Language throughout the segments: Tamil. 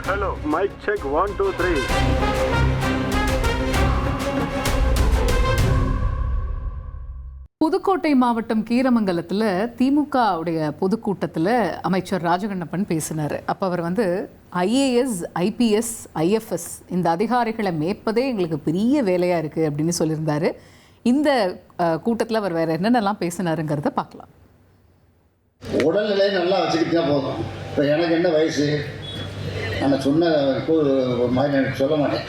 Hello. Mic check 1 2 3. புதுக்கோட்டை மாவட்டம் கீரமங்கலத்தில் திமுக உடைய பொதுக்கூட்டத்தில் அமைச்சர் ராஜகண்ணப்பன் பேசினார். அப்போ அவர் ஐஏஎஸ், ஐபிஎஸ், ஐஎஃப்எஸ் இந்த அதிகாரிகளை மேற்பதே எங்களுக்கு பெரிய வேலையாக இருக்குது அப்படின்னு சொல்லியிருந்தார். இந்த கூட்டத்தில் அவர் வேறு என்னென்னலாம் பேசினாருங்கிறத பார்க்கலாம். உடல்நிலை நல்லா வச்சுக்கிட்டா போதும். இப்போ எனக்கு என்ன வயசு, நான் சொன்ன ஒரு மாதிரி எனக்கு சொல்ல மாட்டேன்,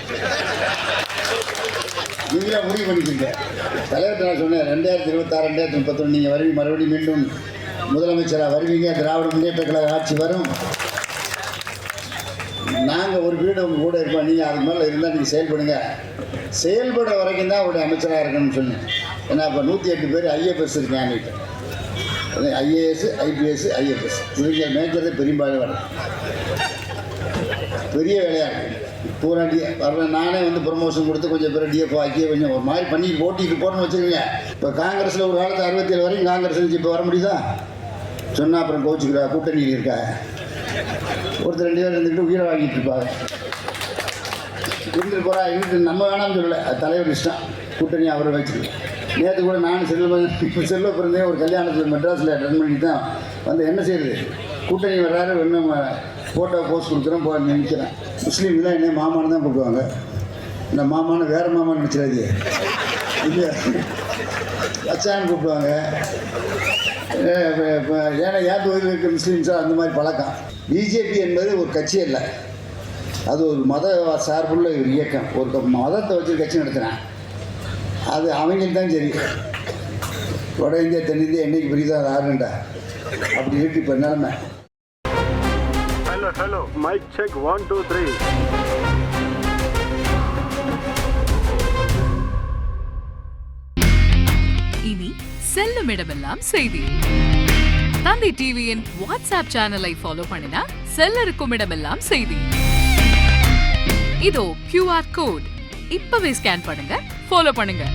நீங்களே முடிவு பண்ணிக்கிங்க. தலைவர்கிட்ட நான் சொன்னேன் 2026 2031 நீங்கள் வருவீங்க, மறுபடியும் மீண்டும் முதலமைச்சராக வருவீங்க, திராவிட முன்னேற்ற கழக ஆட்சி வரும், நாங்கள் ஒரு வீடு உங்கள் கூட இருப்போம், நீங்கள் அதுக்கு மேலே இருந்தால் நீங்கள் செயல்படுங்க, செயல்பட வரைக்கும் தான் அவருடைய அமைச்சராக இருக்கணும்னு சொன்னேன். ஏன்னா இப்போ 108 பேர் ஐஎஃப்எஸ் இருக்கேன் என்கிட்ட, ஐஏஎஸ், ஐபிஎஸ், ஐஎஃப்எஸ் இவங்க மேய்க்கிறது பெரும்பாலும் வர பெரிய வேலையாக இருக்குது. பூரா வர நானே ப்ரொமோஷன் கொடுத்து கொஞ்சம் பேர் டிஎஃப் ஆக்கி கொஞ்சம் ஒரு மாதிரி பண்ணி போட்டிட்டு போடணும்னு வச்சுக்கோங்க. இப்போ காங்கிரஸில் ஒரு காலத்து 67 வரைக்கும் காங்கிரஸ் இருந்துச்சு, இப்போ வர முடியுதா சொன்னால் அப்புறம் கோச்சுக்கிறா, கூட்டணி இருக்கா, ஒருத்தர் 2 பேர் இருந்துக்கிட்டு உயிரை வாங்கிட்டு இருப்பாங்க, இருந்துட்டு போகிறா. இருந்துட்டு நம்ம வேணாம்னு சொல்லலை, அது தலைவர் இஷ்டம், கூட்டணி அவரை வச்சுருக்கு. நேற்று கூட நானும் செல்வ பிறந்தே ஒரு கல்யாணத்தில் மெட்ராஸில் அட்டன் பண்ணி தான் என்ன செய்யுது, கூட்டணி வர்றாரு, இன்னும் ஃபோட்டோ போஸ்ட் கொடுக்குறேன் போ நினைக்கிறேன். முஸ்லீம் தான் என்ன மாமான்னு தான் கூப்பிடுவாங்க, இந்த மாமான்னு வேறு மாமான்னு நினச்சிடாது, இல்லை அச்சான்னு கூப்பிடுவாங்க. ஏன்னா ஏன் தொகுதியில் இருக்கிற முஸ்லீம்ஸாக அந்த மாதிரி பழக்கம். பிஜேபி என்பது ஒரு கட்சி இல்லை, அது ஒரு மத சார்புள்ள ஒரு இயக்கம், ஒரு மதத்தை வச்சு கட்சி நடத்துகிறேன், அது அவங்களுக்கு தான் சரி. வட இந்தியா தென்னிந்தியா என்னைக்கு புரியுதோ அது ஆறுண்டா, அப்படி இருக்கு இப்போ நிலைமை. Hello. Mic check 1 2 3. இனி செல்லும் இடமெல்லாம் செய்தி. தந்தி டிவியின் வாட்ஸ்அப் சேனலை ஃபாலோ பண்ணினா செல்ல இருக்கும் இடமெல்லாம் செய்தி. இதோ QR கோட், இப்பவே ஸ்கேன் பண்ணுங்க, ஃபாலோ பண்ணுங்க.